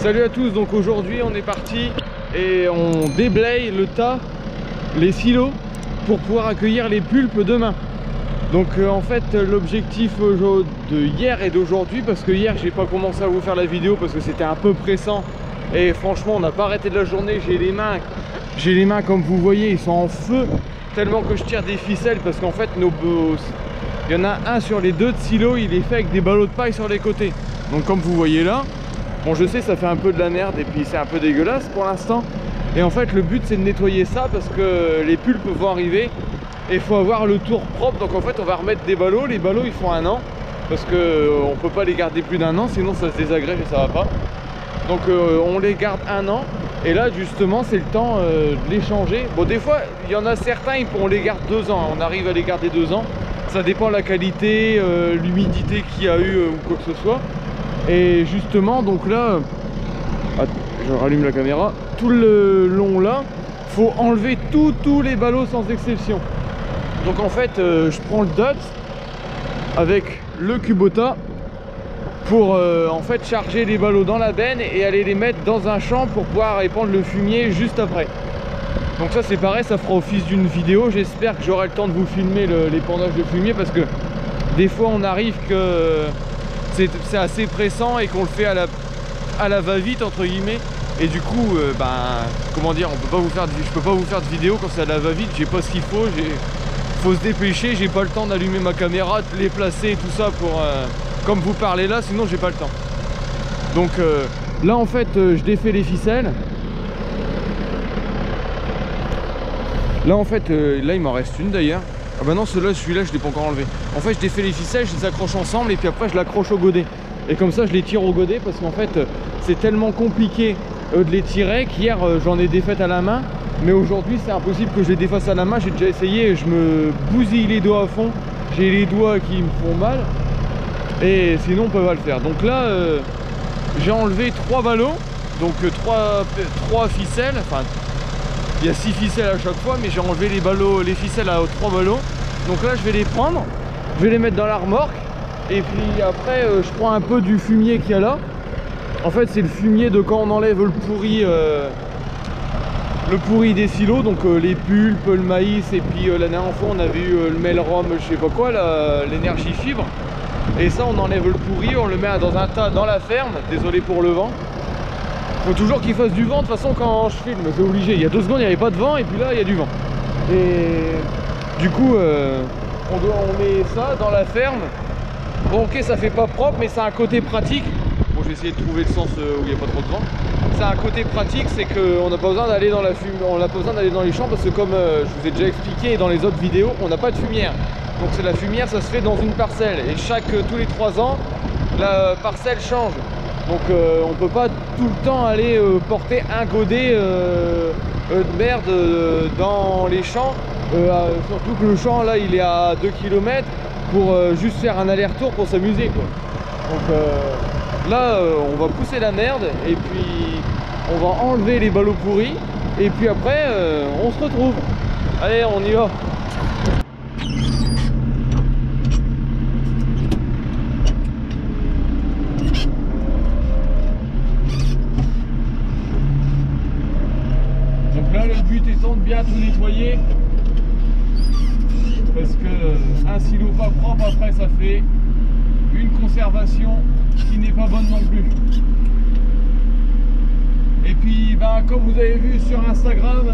Salut à tous, donc aujourd'hui on est parti et on déblaye le tas, les silos pour pouvoir accueillir les pulpes demain. Donc en fait l'objectif de hier et d'aujourd'hui, parce que hier j'ai pas commencé à vous faire la vidéo parce que c'était un peu pressant et franchement on n'a pas arrêté de la journée, j'ai les mains comme vous voyez, ils sont en feu tellement que je tire des ficelles parce qu'en fait il y en a un sur les deux de silos, il est fait avec des ballots de paille sur les côtés. Donc comme vous voyez là, bon je sais ça fait un peu de la merde et puis c'est un peu dégueulasse pour l'instant. Et en fait le but c'est de nettoyer ça parce que les pulpes vont arriver et il faut avoir le tour propre. Donc en fait on va remettre des ballots, les ballots ils font 1 an parce que on peut pas les garder plus d'1 an sinon ça se désagrège et ça va pas. Donc on les garde 1 an et là justement c'est le temps de les changer. Bon des fois il y en a certains on les garde 2 ans, on arrive à les garder 2 ans. Ça dépend de la qualité, l'humidité qu'il y a eu ou quoi que ce soit. Et justement donc là, je rallume la caméra, tout le long là, faut enlever tous les ballots sans exception. Donc en fait je prends le DOT avec le Kubota pour en fait charger les ballots dans la benne et aller les mettre dans un champ pour pouvoir répandre le fumier juste après. Donc ça c'est pareil, ça fera office d'une vidéo. J'espère que j'aurai le temps de vous filmer l'épandage de fumier parce que des fois on arrive que c'est assez pressant et qu'on le fait à la va-vite entre guillemets. Et du coup comment dire, je peux pas vous faire de vidéo quand c'est à la va-vite, j'ai pas ce qu'il faut, faut se dépêcher, j'ai pas le temps d'allumer ma caméra, de les placer et tout ça pour comme vous parlez là, sinon j'ai pas le temps. Donc là en fait je défais les ficelles. Là en fait, là il m'en reste une d'ailleurs. Ah bah non, celui-là je l'ai pas encore enlevé. En fait je défais les ficelles, je les accroche ensemble et puis après je l'accroche au godet. Et comme ça je les tire au godet parce qu'en fait c'est tellement compliqué de les tirer qu'hier j'en ai défaites à la main. Mais aujourd'hui c'est impossible que je les défasse à la main, j'ai déjà essayé, je me bousille les doigts à fond. J'ai les doigts qui me font mal. Et sinon on peut pas le faire. Donc là j'ai enlevé 3 ballots. Donc 3 ficelles, enfin il y a 6 ficelles à chaque fois, mais j'ai enlevé les ficelles à 3 ballots. Donc là je vais les prendre, je vais les mettre dans la remorque et puis après je prends un peu du fumier qu'il y a là. En fait c'est le fumier de quand on enlève le pourri des silos, donc les pulpes, le maïs et puis la dernière fois on avait eu le melrom, je sais pas quoi, l'énergie fibre. Et ça on enlève le pourri, on le met dans un tas dans la ferme, désolé pour le vent. Faut toujours qu'il fasse du vent de toute façon quand je filme, c'est obligé. Il y a 2 secondes il n'y avait pas de vent et puis là il y a du vent. Et du coup on met ça dans la ferme. Bon ok ça fait pas propre mais ça a un côté pratique. Bon je vais essayer de trouver le sens où il n'y a pas trop de vent. Ça a un côté pratique, c'est qu'on n'a pas besoin d'aller dans la fumée, on n'a pas besoin d'aller dans les champs parce que comme je vous ai déjà expliqué dans les autres vidéos, on n'a pas de fumière. Donc c'est la fumière, ça se fait dans une parcelle et tous les 3 ans la parcelle change. Donc on peut pas tout le temps aller porter un godet de merde dans les champs, surtout que le champ là il est à 2 km pour juste faire un aller-retour pour s'amuser quoi. Donc là on va pousser la merde et puis on va enlever les ballots pourris et puis après on se retrouve. Allez on y va. Le but étant de bien tout nettoyer parce que un silo pas propre après ça fait une conservation qui n'est pas bonne non plus. Et puis comme vous avez vu sur Instagram,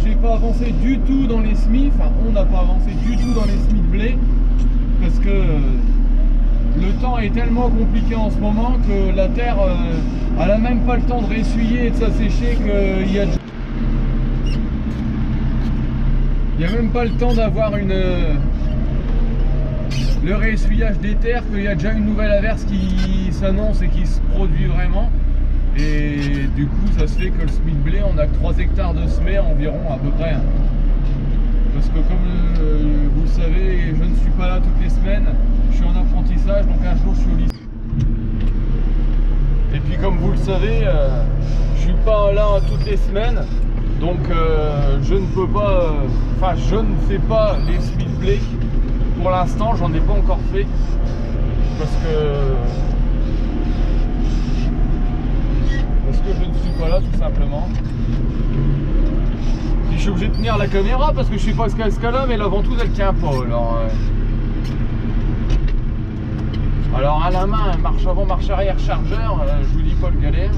j'ai pas avancé du tout dans les semis, enfin on n'a pas avancé du tout dans les semis de blé parce que le temps est tellement compliqué en ce moment que la terre elle a même pas le temps de ressuyer et de s'assécher qu'il y a il n'y a même pas le temps d'avoir le réessuyage des terres, qu'il y a déjà une nouvelle averse qui s'annonce et qui se produit vraiment. Et du coup ça se fait que le semis de blé, on a que 3 hectares de semé environ à peu près. Parce que comme vous le savez, je ne suis pas là toutes les semaines, je suis en apprentissage, donc un jour je suis au lycée. Et puis comme vous le savez, je suis pas là toutes les semaines. Donc je ne peux pas, je ne fais pas les semis de blé. Pour l'instant, j'en ai pas encore fait. Parce que parce que je ne suis pas là tout simplement. Et je suis obligé de tenir la caméra parce que je sais pas ce qu'elle a, mais la ventouse elle tient pas. Alors à la main, marche avant, marche arrière, chargeur, je vous dis pas le galère.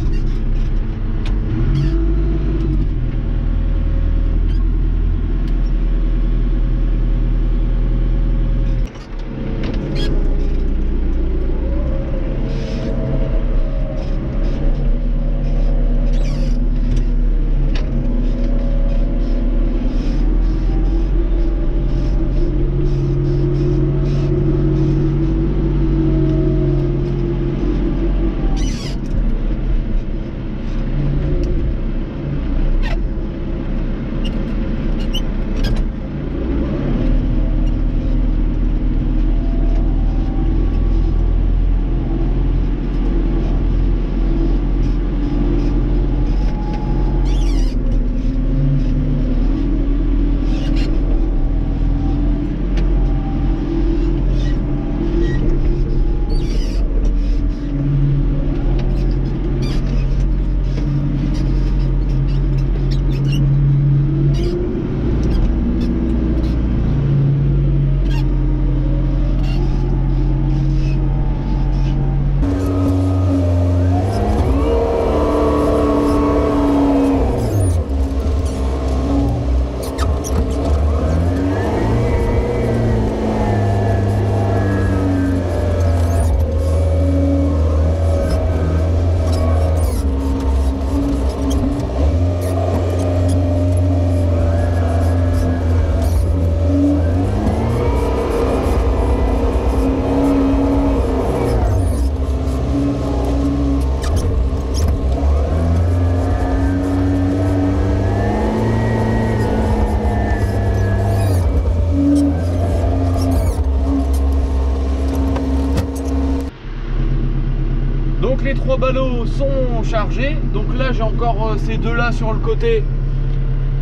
Donc les 3 ballots sont chargés. Donc là j'ai encore ces deux là sur le côté,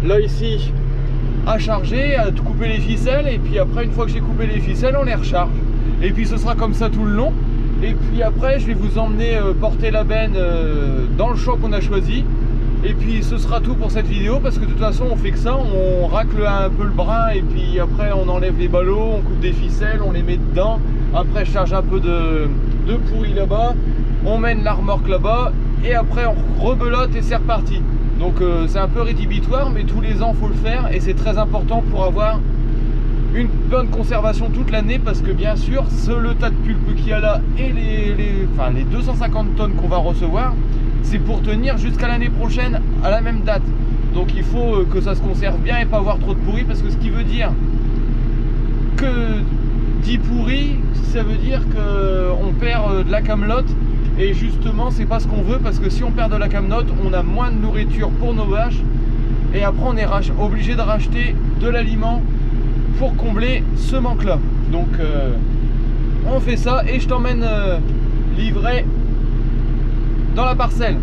là ici, à charger, à couper les ficelles. Et puis après, une fois que j'ai coupé les ficelles, on les recharge. Et puis ce sera comme ça tout le long. Et puis après je vais vous emmener porter la benne dans le champ qu'on a choisi. Et puis ce sera tout pour cette vidéo, parce que de toute façon on fait que ça, on racle un peu le brin et puis après on enlève les ballots, on coupe des ficelles, on les met dedans. Après je charge un peu de pourri là-bas, on mène la remorque là-bas et après on rebelote et c'est reparti. Donc c'est un peu rédhibitoire, mais tous les ans il faut le faire et c'est très important pour avoir une bonne conservation toute l'année, parce que bien sûr le tas de pulpe qu'il y a là et les 250 tonnes qu'on va recevoir, c'est pour tenir jusqu'à l'année prochaine à la même date. Donc il faut que ça se conserve bien et pas avoir trop de pourri, parce que ce qui veut dire que dit pourri, ça veut dire qu'on perd de la camelote, et justement c'est pas ce qu'on veut, parce que si on perd de la camelote, on a moins de nourriture pour nos vaches et après on est obligé de racheter de l'aliment pour combler ce manque là. Donc on fait ça et je t'emmène livrer dans la parcelle.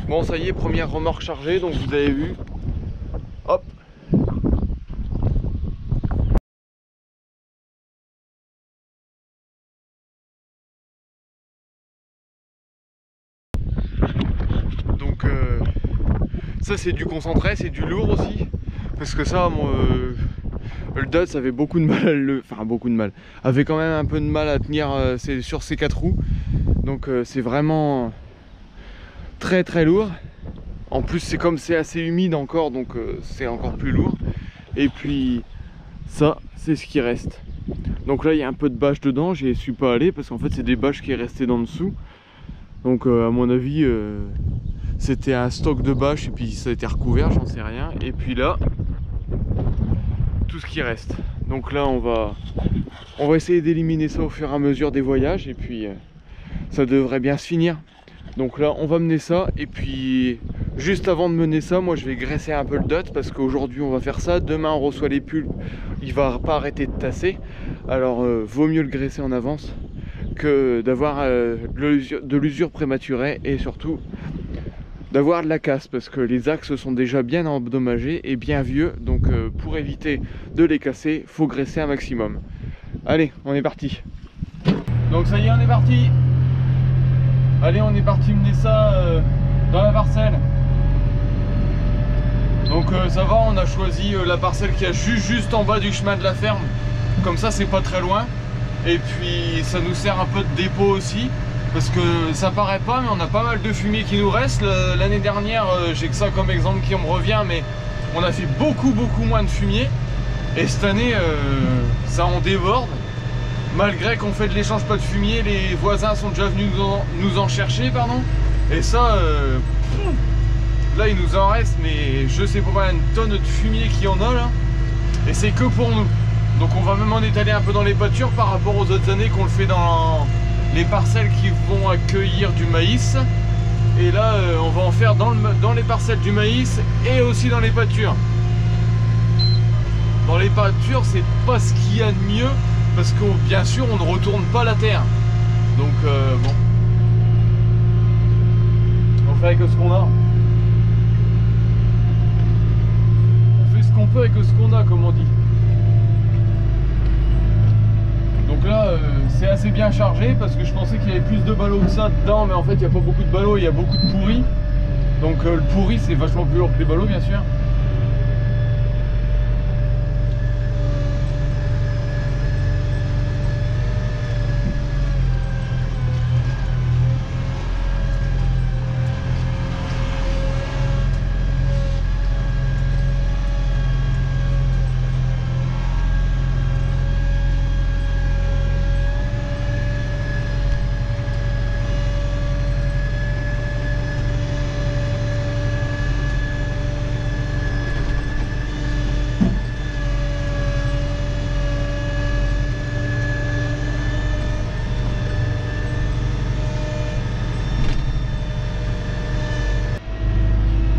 Bon, ça y est, première remorque chargée, donc vous avez vu. Hop. Donc ça c'est du concentré, c'est du lourd aussi. Parce que ça, Le Dodge avait beaucoup de mal avait quand même un peu de mal à tenir sur ses 4 roues. Donc c'est vraiment très très lourd. En plus c'est comme c'est assez humide encore, donc c'est encore plus lourd. Et puis ça c'est ce qui reste. Donc là il y a un peu de bâche dedans, j'y suis pas allé parce qu'en fait c'est des bâches qui est resté dans dessous. Donc à mon avis c'était un stock de bâches et puis ça a été recouvert, j'en sais rien. Et puis là tout ce qui reste. Donc là on va essayer d'éliminer ça au fur et à mesure des voyages et puis ça devrait bien se finir. Donc là on va mener ça et puis juste avant de mener ça, moi je vais graisser un peu le dot parce qu'aujourd'hui on va faire ça, demain on reçoit les pulpes, il va pas arrêter de tasser, alors vaut mieux le graisser en avance que d'avoir de l'usure prématurée et surtout d'avoir de la casse parce que les axes sont déjà bien endommagés et bien vieux, donc pour éviter de les casser, faut graisser un maximum. Allez, on est parti. Donc ça y est, on est parti. Allez, on est parti mener ça dans la parcelle. Donc ça va, on a choisi la parcelle qui est juste en bas du chemin de la ferme. Comme ça, c'est pas très loin. Et puis ça nous sert un peu de dépôt aussi. Parce que ça paraît pas, mais on a pas mal de fumier qui nous reste. L'année dernière, j'ai que ça comme exemple qui me revient, mais on a fait beaucoup moins de fumier. Et cette année, ça en déborde. Malgré qu'on fait de l'échange pas de fumier, les voisins sont déjà venus nous en chercher, pardon. Et ça, là il nous en reste, mais je sais pas combien de tonnes de fumier qu'il y en a là. Et c'est que pour nous. Donc on va même en étaler un peu dans les pâtures par rapport aux autres années qu'on le fait dans les parcelles qui vont accueillir du maïs. Et là on va en faire dans les parcelles du maïs et aussi dans les pâtures. Dans les pâtures c'est pas ce qu'il y a de mieux parce que bien sûr on ne retourne pas la terre. Donc bon, on fait avec ce qu'on a. On fait ce qu'on peut avec ce qu'on a, comme on dit. Donc là c'est assez bien chargé parce que je pensais qu'il y avait plus de ballots que ça dedans, mais en fait il n'y a pas beaucoup de ballots, il y a beaucoup de pourris. Donc le pourri c'est vachement plus lourd que les ballots bien sûr.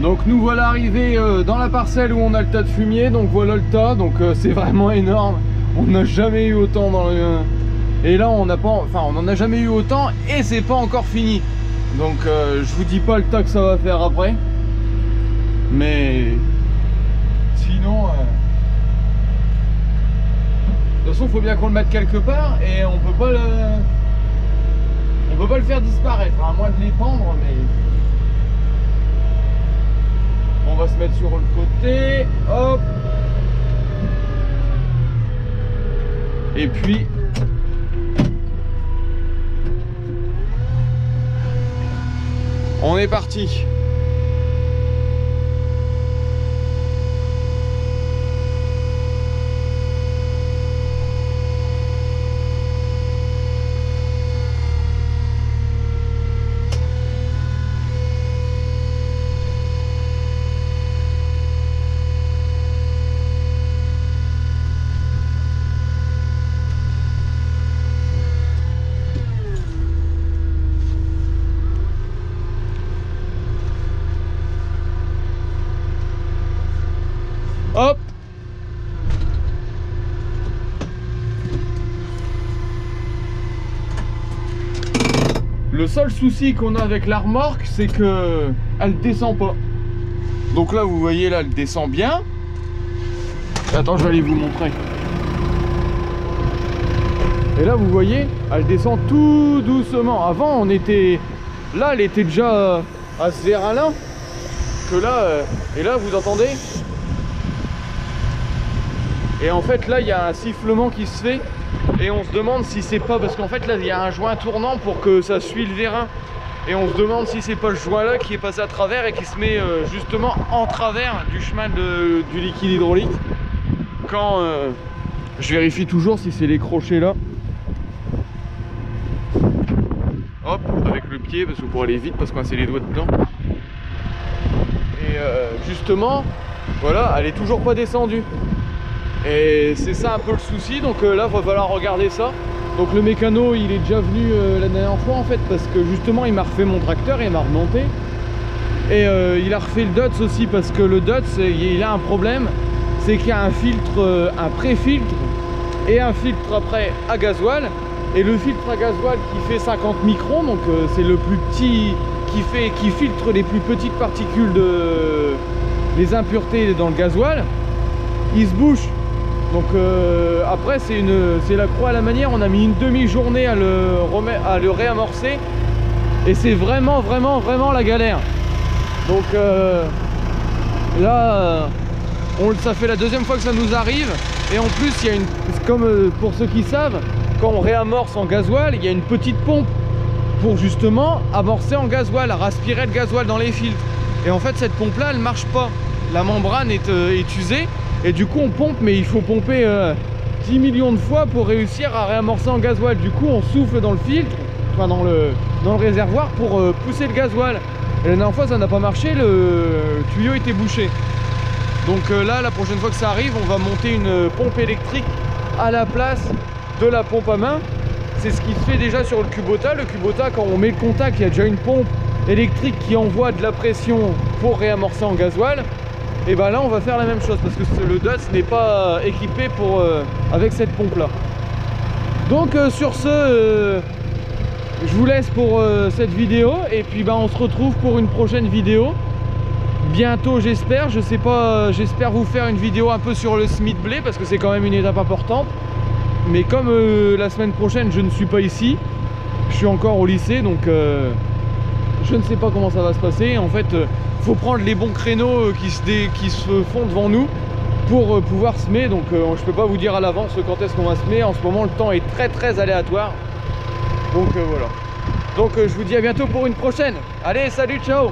Donc nous voilà arrivés dans la parcelle où on a le tas de fumier, donc voilà le tas, donc c'est vraiment énorme. On n'a jamais eu autant dans le... Et là on n'a pas, enfin on n'en a jamais eu autant et c'est pas encore fini. Donc je vous dis pas le tas que ça va faire après. Mais sinon de toute façon faut bien qu'on le mette quelque part et on peut pas le faire disparaître, à moins de l'épandre, mais on va se mettre sur le côté, hop. Et puis on est parti. Hop. Le seul souci qu'on a avec la remorque, c'est que elle descend pas. Donc là, vous voyez, là, elle descend bien. Attends, je vais aller vous montrer. Et là, vous voyez, elle descend tout doucement. Avant, on était... Là, elle était déjà à ce vérin-là. Que là... Et là, vous entendez ? Et en fait là il y a un sifflement qui se fait et on se demande si c'est pas, parce qu'en fait là il y a un joint tournant pour que ça suit le vérin, et on se demande si c'est pas le joint là qui est passé à travers et qui se met justement en travers du chemin du liquide hydraulique. Quand je vérifie toujours si c'est les crochets là, hop, avec le pied parce que pour aller vite, parce qu'on a les doigts dedans. Et justement voilà, elle est toujours pas descendue. Et c'est ça un peu le souci, donc là il va falloir regarder ça. Donc le mécano il est déjà venu la dernière fois en fait, parce que justement il m'a refait mon tracteur et il m'a remonté. Et il a refait le DUTS aussi, parce que le DUTS il a un problème, c'est qu'il y a un filtre, un pré-filtre et un filtre après à gasoil. Et le filtre à gasoil qui fait 50 microns, donc c'est le plus petit, qui filtre les plus petites particules les impuretés dans le gasoil, il se bouche. Donc après c'est la croix à la manière, on a mis une demi-journée à le réamorcer et c'est vraiment la galère. Donc là ça fait la deuxième fois que ça nous arrive, et en plus il y a comme pour ceux qui savent, quand on réamorce en gasoil, il y a une petite pompe pour justement amorcer en gasoil, aspirer le gasoil dans les filtres. Et en fait cette pompe là elle marche pas, la membrane est usée. Et du coup on pompe, mais il faut pomper 10 millions de fois pour réussir à réamorcer en gasoil. Du coup on souffle dans le filtre, enfin dans le réservoir pour pousser le gasoil. Et la dernière fois ça n'a pas marché, le tuyau était bouché. Donc là la prochaine fois que ça arrive, on va monter une pompe électrique à la place de la pompe à main. C'est ce qui se fait déjà sur le Kubota. Le Kubota, quand on met le contact, il y a déjà une pompe électrique qui envoie de la pression pour réamorcer en gasoil. Et ben là on va faire la même chose, parce que le DUTS n'est pas équipé avec cette pompe là. Donc sur ce je vous laisse pour cette vidéo, et puis ben on se retrouve pour une prochaine vidéo bientôt, j'espère. Je sais pas, j'espère vous faire une vidéo un peu sur le semis de blé, parce que c'est quand même une étape importante. Mais comme la semaine prochaine je ne suis pas ici, je suis encore au lycée, donc je ne sais pas comment ça va se passer. En fait faut prendre les bons créneaux qui se font devant nous pour pouvoir semer. Donc je peux pas vous dire à l'avance quand est-ce qu'on va semer. En ce moment le temps est très aléatoire, donc voilà. Donc je vous dis à bientôt pour une prochaine. Allez, salut, ciao.